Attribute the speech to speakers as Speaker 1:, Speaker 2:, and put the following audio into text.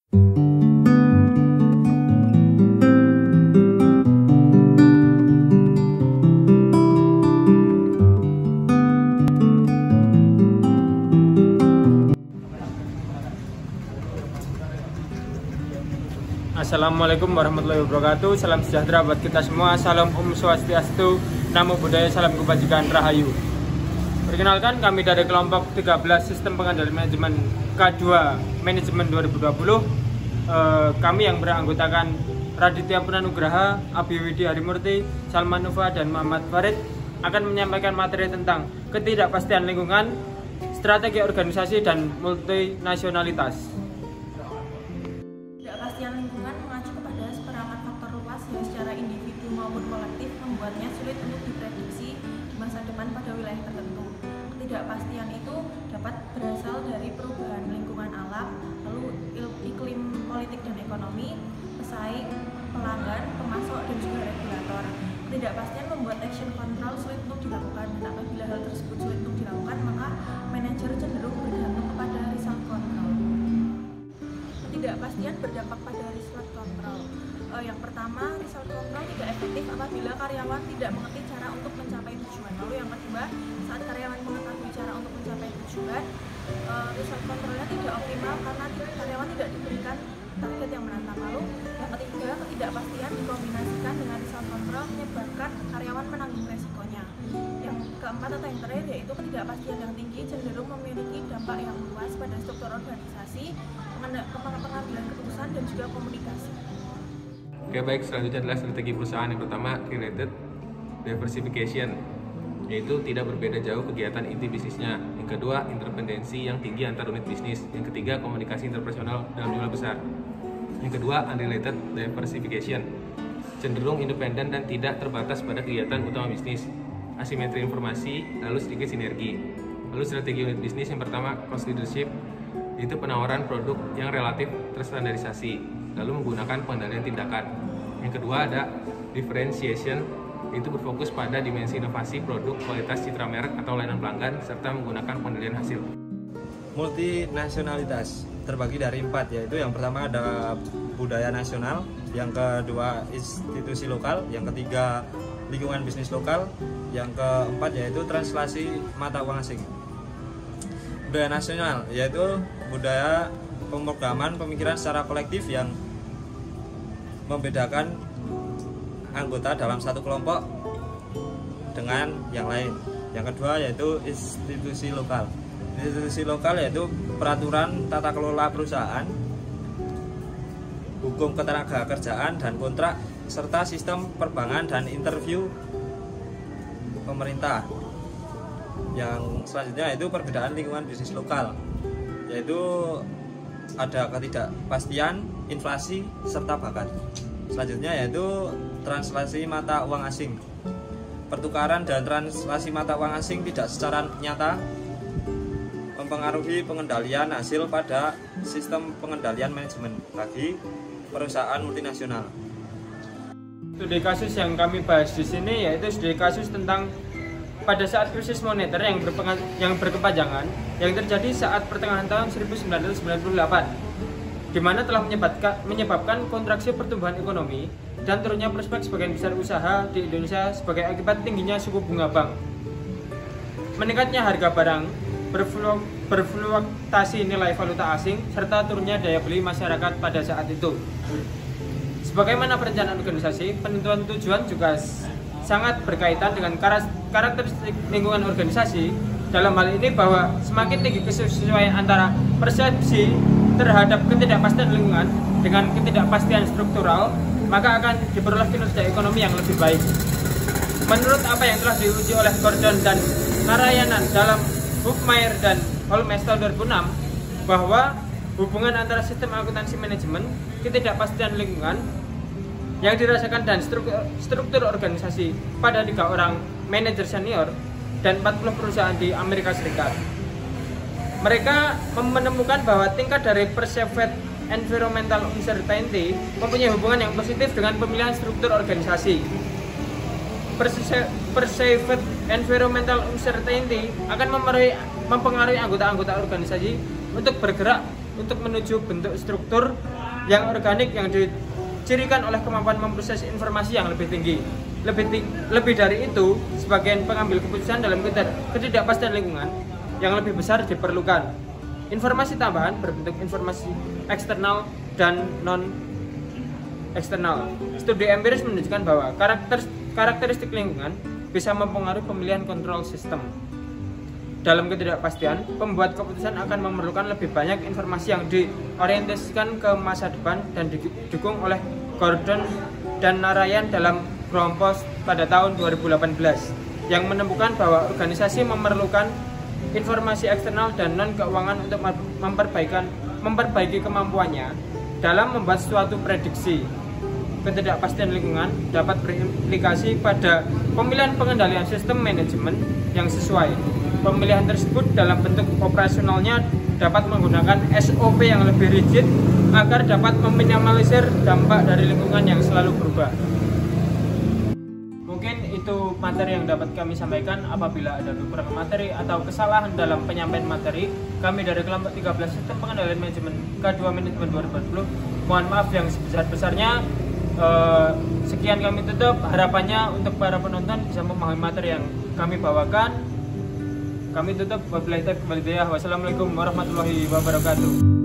Speaker 1: Assalamualaikum warahmatullahi wabarakatuh. Salam sejahtera buat kita semua. Salam Om Swastiastu, Namo Buddhaya, salam kebajikan, Rahayu. Perkenalkan, kami dari kelompok 13 Sistem Pengendalian Manajemen K2 Manajemen 2020. Kami yang beranggotakan Raditya Purnanugraha, Abhiwidi Harimurti, Salman Nova, dan Muhammad Farid akan menyampaikan materi tentang ketidakpastian lingkungan, strategi organisasi, dan multinasionalitas.
Speaker 2: Ketidakpastian lingkungan mengacu kepada seperangkat faktor luas yang secara individu maupun kolektif membuatnya sulit untuk diprediksi di masa depan pada wilayah tertentu. Ketidakpastian itu dapat berasal dari perubahan lingkungan alam, lalu iklim politik dan ekonomi, pesaing, pelanggan, pemasok, dan juga regulator. Ketidakpastian membuat action control sulit untuk dilakukan, dan apabila hal tersebut sulit untuk dilakukan, maka manajer cenderung bergantung kepada result control. Ketidakpastian berdampak pada result control. Yang pertama, result control tidak efektif apabila karyawan tidak mengerti cara untuk mencapai tujuan. Lalu yang kedua, saat karyawan mengetahui cara untuk mencapai tujuan, result controlnya tidak optimal karena karyawan tidak diberikan target yang menantang. Lalu yang ketiga, ketidakpastian dikombinasikan dengan result control menyebabkan karyawan menanggung resikonya. Yang keempat atau yang terakhir yaitu ketidakpastian yang tinggi cenderung memiliki dampak yang luas pada struktur organisasi, pengambilan keputusan, dan juga komunikasi.
Speaker 3: Oke, baik, selanjutnya adalah strategi perusahaan. Yang pertama, related diversification, yaitu tidak berbeda jauh kegiatan inti bisnisnya. Yang kedua, interdependensi yang tinggi antar unit bisnis. Yang ketiga, komunikasi interpersonal dalam jumlah besar. Yang kedua, unrelated diversification, cenderung independen dan tidak terbatas pada kegiatan utama bisnis. Asimetri informasi, lalu sedikit sinergi. Lalu strategi unit bisnis yang pertama, cost leadership, itu penawaran produk yang relatif terstandarisasi, lalu menggunakan pengendalian tindakan. Yang kedua ada differentiation, itu berfokus pada dimensi inovasi produk, kualitas, citra merek atau layanan pelanggan, serta menggunakan pengendalian hasil.
Speaker 4: Multinasionalitas terbagi dari 4, yaitu yang pertama ada budaya nasional, yang kedua institusi lokal, yang ketiga lingkungan bisnis lokal, yang keempat yaitu translasi mata uang asing. Budaya nasional yaitu budaya pemrograman pemikiran secara kolektif yang membedakan anggota dalam satu kelompok dengan yang lain. Yang kedua yaitu institusi lokal. Institusi lokal yaitu peraturan tata kelola perusahaan, hukum ketenagakerjaan dan kontrak, serta sistem perbankan dan interview pemerintah. Yang selanjutnya yaitu perbedaan lingkungan bisnis lokal, yaitu ada ketidakpastian, inflasi, serta bakat. Selanjutnya yaitu translasi mata uang asing. Pertukaran dan translasi mata uang asing tidak secara nyata mempengaruhi pengendalian hasil pada sistem pengendalian manajemen bagi perusahaan multinasional.
Speaker 1: Studi kasus yang kami bahas di sini yaitu studi kasus tentang pada saat krisis moneter yang berkepanjangan yang terjadi saat pertengahan tahun 1998, di mana telah menyebabkan kontraksi pertumbuhan ekonomi dan turunnya prospek sebagian besar usaha di Indonesia sebagai akibat tingginya suku bunga bank, meningkatnya harga barang, berfluktuasi nilai valuta asing, serta turunnya daya beli masyarakat pada saat itu. Sebagaimana perencanaan organisasi, penentuan tujuan juga sangat berkaitan dengan karakteristik lingkungan organisasi. Dalam hal ini bahwa semakin tinggi kesesuaian antara persepsi terhadap ketidakpastian lingkungan dengan ketidakpastian struktural, maka akan diperoleh kinerja ekonomi yang lebih baik. Menurut apa yang telah diuji oleh Gordon dan Narayanan dalam Buchmeier dan Holmes tahun 2006, bahwa hubungan antara sistem akuntansi manajemen, ketidakpastian lingkungan yang dirasakan dan struktur organisasi pada 3 orang manajer senior dan 40 perusahaan di Amerika Serikat. Mereka menemukan bahwa tingkat dari perceived environmental uncertainty mempunyai hubungan yang positif dengan pemilihan struktur organisasi. Perceived environmental uncertainty akan mempengaruhi anggota-anggota organisasi untuk bergerak untuk menuju bentuk struktur yang organik yang dicirikan oleh kemampuan memproses informasi yang lebih tinggi. Lebih dari itu, sebagian pengambil keputusan dalam ketidakpastian lingkungan yang lebih besar diperlukan. Informasi tambahan berbentuk informasi eksternal dan non eksternal. Studi empiris menunjukkan bahwa karakteristik lingkungan bisa mempengaruhi pemilihan kontrol sistem. Dalam ketidakpastian, pembuat keputusan akan memerlukan lebih banyak informasi yang diorientasikan ke masa depan dan didukung oleh Gordon dan Narayan dalam Grompus pada tahun 2018 yang menemukan bahwa organisasi memerlukan informasi eksternal dan non-keuangan untuk memperbaiki kemampuannya dalam membuat suatu prediksi. Ketidakpastian lingkungan dapat berimplikasi pada pemilihan pengendalian sistem manajemen yang sesuai. Pemilihan tersebut dalam bentuk operasionalnya dapat menggunakan SOP yang lebih rigid agar dapat meminimalisir dampak dari lingkungan yang selalu berubah. Mungkin itu materi yang dapat kami sampaikan. Apabila ada kekurangan materi atau kesalahan dalam penyampaian materi, kami dari kelompok 13 Sistem Pengendalian Manajemen K2 Manajemen 2020 mohon maaf yang sebesar-besarnya. Sekian kami tutup. Harapannya untuk para penonton bisa memahami materi yang kami bawakan. Kami tutup. Wabillahi taufiq wal hidayah. Wassalamualaikum warahmatullahi wabarakatuh.